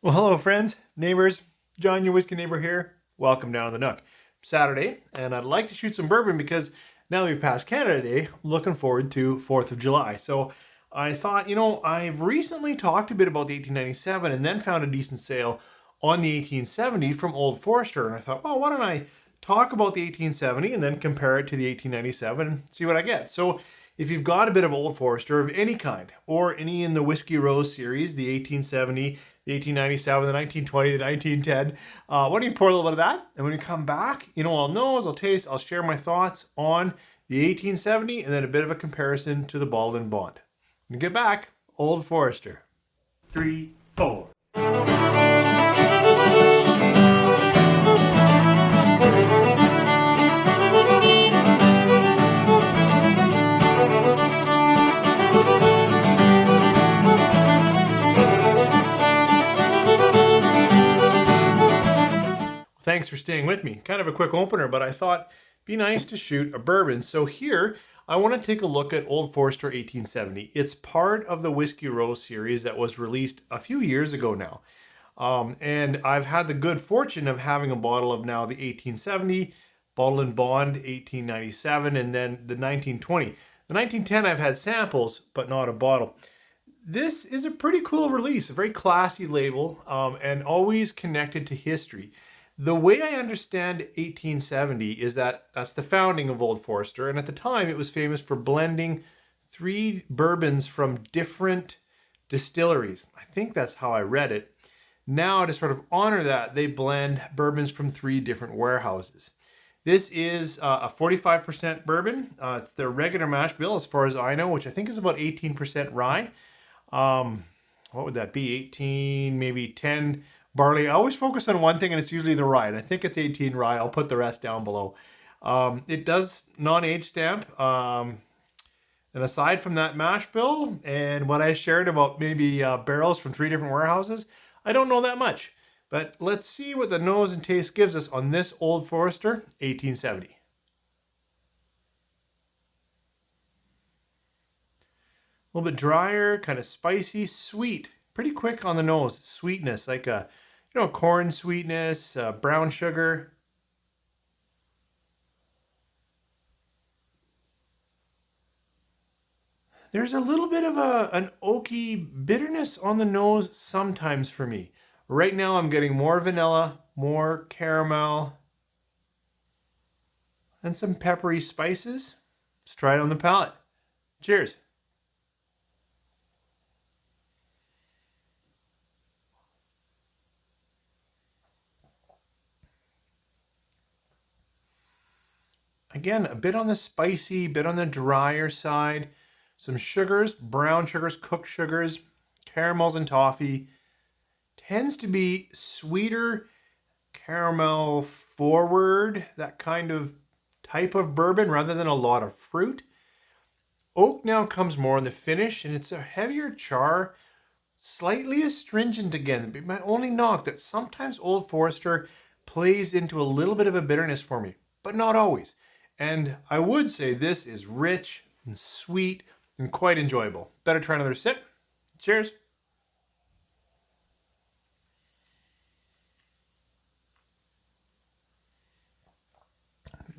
Well, hello, friends, neighbors. John, your whiskey neighbor here. Welcome down to the Nook. Saturday, and I'd like to shoot some bourbon because now that we've passed Canada Day, I'm looking forward to 4th of July. So I thought, I've recently talked a bit about the 1897 and then found a decent sale on the 1870 from Old Forester. And I thought, well, why don't I talk about the 1870 and then compare it to the 1897 and see what I get. So if you've got a bit of Old Forester of any kind, or any in the Whiskey Rose series, the 1870, the 1897, the 1920, the 1910, why don't you pour a little bit of that? And when you come back, I'll nose, I'll taste, I'll share my thoughts on the 1870 and then a bit of a comparison to the Bottled and Bond. When you get back, Old Forester. 3, 4. Thanks for staying with me. Kind of a quick opener, but I thought be nice to shoot a bourbon. So here, I want to take a look at Old Forester 1870. It's part of the Whiskey Row series that was released a few years ago now. And I've had the good fortune of having a bottle of now the 1870, Bottled and Bond 1897, and then the 1920. The 1910 I've had samples, but not a bottle. This is a pretty cool release, a very classy label, and always connected to history. The way I understand 1870 is that that's the founding of Old Forester, and at the time it was famous for blending 3 bourbons from different distilleries. I think that's how I read it. Now, to sort of honor that, they blend bourbons from 3 different warehouses. This is a 45% bourbon. It's their regular mash bill, as far as I know, which I think is about 18% rye. What would that be? 18, maybe 10 barley. I always focus on one thing, and it's usually the rye. And I think it's 18 rye. I'll put the rest down below. It does non-age stamp. And aside from that mash bill and what I shared about maybe barrels from 3 different warehouses, I don't know that much. But let's see what the nose and taste gives us on this Old Forester 1870. A little bit drier, kind of spicy, sweet. Pretty quick on the nose. Sweetness, like a corn sweetness, brown sugar. There's a little bit of an oaky bitterness on the nose sometimes for me. Right now I'm getting more vanilla, more caramel, and some peppery spices. Let's try it on the palate. Cheers. Again, a bit on the spicy, bit on the drier side. Some sugars, brown sugars, cooked sugars, caramels and toffee. Tends to be sweeter, caramel forward, that kind of type of bourbon rather than a lot of fruit. Oak now comes more in the finish, and it's a heavier char, slightly astringent again. My only knock that sometimes Old Forester plays into a little bit of a bitterness for me, but not always. And I would say this is rich and sweet and quite enjoyable. Better try another sip. Cheers.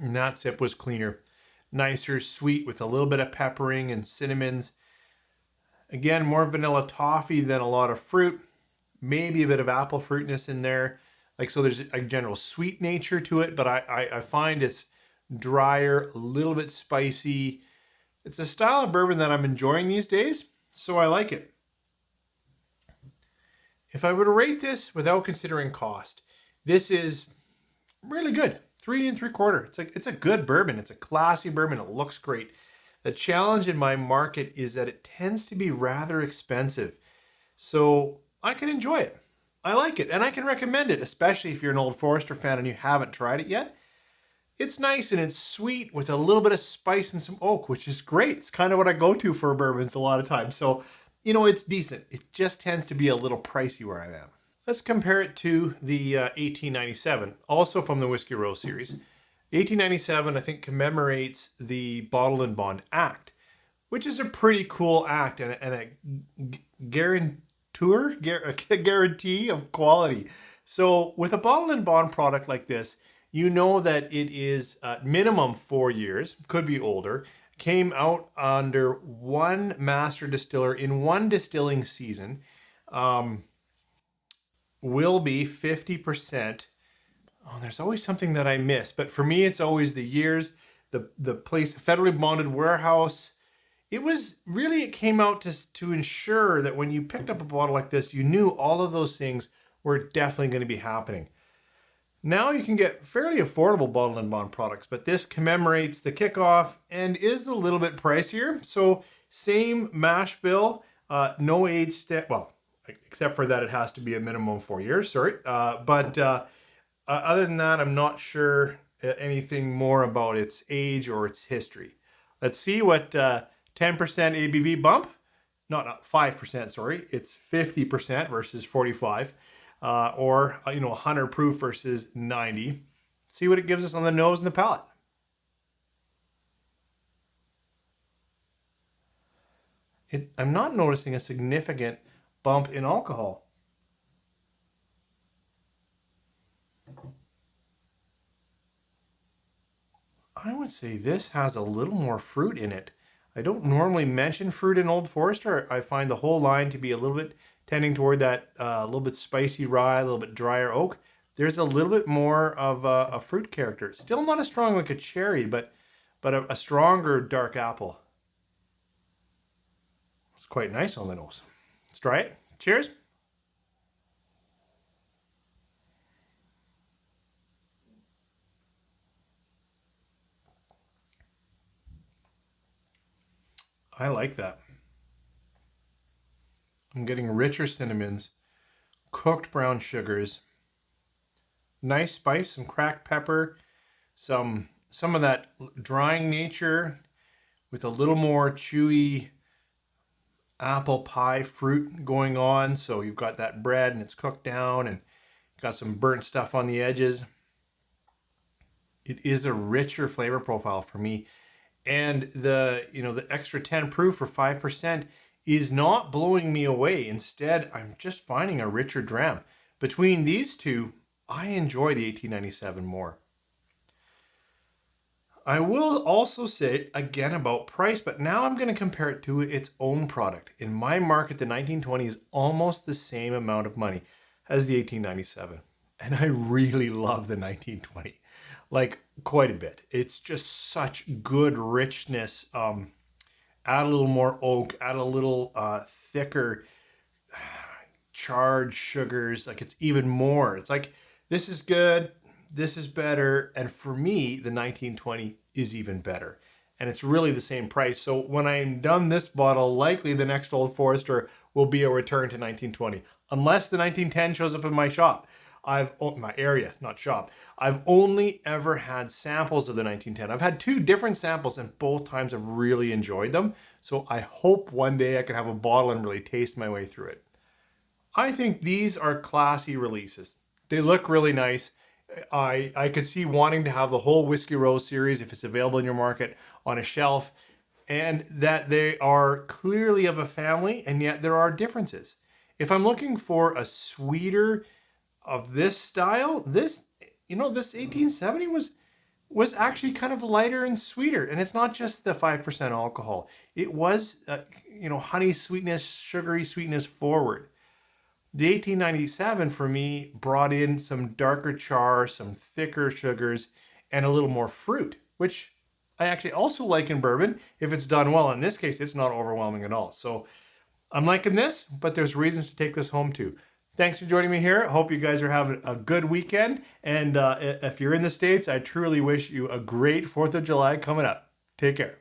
And that sip was cleaner. Nicer, sweet with a little bit of peppering and cinnamons. Again, more vanilla toffee than a lot of fruit. Maybe a bit of apple fruitness in there. So there's a general sweet nature to it, but I find it's drier, a little bit spicy. It's a style of bourbon that I'm enjoying these days, so I like it. If I were to rate this without considering cost, this is really good. 3 3/4. It's a good bourbon. It's a classy bourbon. It looks great. The challenge in my market is that it tends to be rather expensive. So I can enjoy it. I like it, and I can recommend it, especially if you're an Old Forester fan and you haven't tried it yet. It's nice and it's sweet with a little bit of spice and some oak, which is great. It's kind of what I go to for bourbons a lot of times. So, it's decent. It just tends to be a little pricey where I am. Let's compare it to the 1897, also from the Whiskey Row series. The 1897, I think, commemorates the Bottled and Bond Act, which is a pretty cool act and a guarantor a guarantee of quality. So with a bottle and bond product like this, you know that it is minimum 4 years, could be older, came out under one master distiller in one distilling season, will be 50%. Oh, there's always something that I miss, but for me, it's always the years, the place, federally bonded warehouse. It came out to ensure that when you picked up a bottle like this, you knew all of those things were definitely going to be happening. Now you can get fairly affordable bottle and bond products, but this commemorates the kickoff and is a little bit pricier. So same mash bill, no age stamp, well, except for that it has to be a minimum of 4 years, sorry. But other than that, I'm not sure anything more about its age or its history. Let's see what 10% ABV bump, not 5%, sorry, it's 50% versus 45. Or 100 proof versus 90. See what it gives us on the nose and the palate. I'm not noticing a significant bump in alcohol. I would say this has a little more fruit in it. I don't normally mention fruit in Old Forester. I find the whole line to be a little bit tending toward that little bit spicy rye, a little bit drier oak. There's a little bit more of a fruit character. Still not as strong like a cherry, but a stronger dark apple. It's quite nice on the nose. Let's try it. Cheers. I like that. I'm getting richer cinnamons, cooked brown sugars, nice spice, some cracked pepper, some of that drying nature with a little more chewy apple pie fruit going on. So you've got that bread and it's cooked down and got some burnt stuff on the edges. It is a richer flavor profile for me. And the extra 10 proof for 5% is not blowing me away. Instead, I'm just finding a richer dram. Between these two, I enjoy the 1897 more. I will also say again about price, but now I'm going to compare it to its own product. In my market, the 1920 is almost the same amount of money as the 1897. And I really love the 1920, like quite a bit. It's just such good richness. Add a little more oak, add a little thicker charred sugars. Like it's even more. It's like, this is good, this is better. And for me, the 1920 is even better. And it's really the same price. So when I'm done this bottle, likely the next Old Forester will be a return to 1920. Unless the 1910 shows up in my shop. My area, not shop. I've only ever had samples of the 1910. I've had 2 different samples and both times I've really enjoyed them. So I hope one day I can have a bottle and really taste my way through it. I think these are classy releases. They look really nice. I could see wanting to have the whole Whiskey Row series, if it's available in your market, on a shelf, and that they are clearly of a family, and yet there are differences. If I'm looking for a sweeter of this style, this 1870 was actually kind of lighter and sweeter. And it's not just the 5% alcohol. It was, honey sweetness, sugary sweetness forward. The 1897 for me brought in some darker char, some thicker sugars, and a little more fruit, which I actually also like in bourbon if it's done well. In this case, it's not overwhelming at all. So I'm liking this, but there's reasons to take this home too. Thanks for joining me here. Hope you guys are having a good weekend. And if you're in the States, I truly wish you a great 4th of July coming up. Take care.